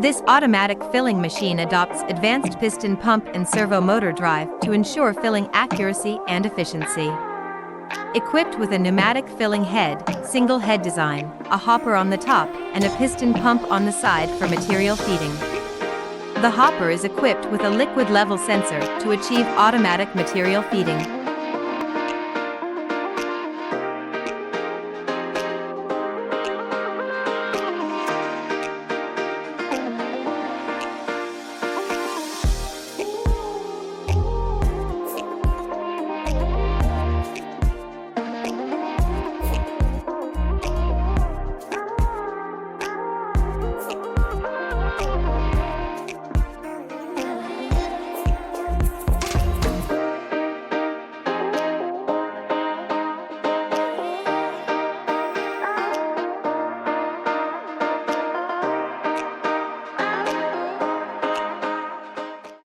This automatic filling machine adopts advanced piston pump and servo motor drive to ensure filling accuracy and efficiency. Equipped with a pneumatic filling head, single head design, a hopper on the top, and a piston pump on the side for material feeding. The hopper is equipped with a liquid level sensor to achieve automatic material feeding.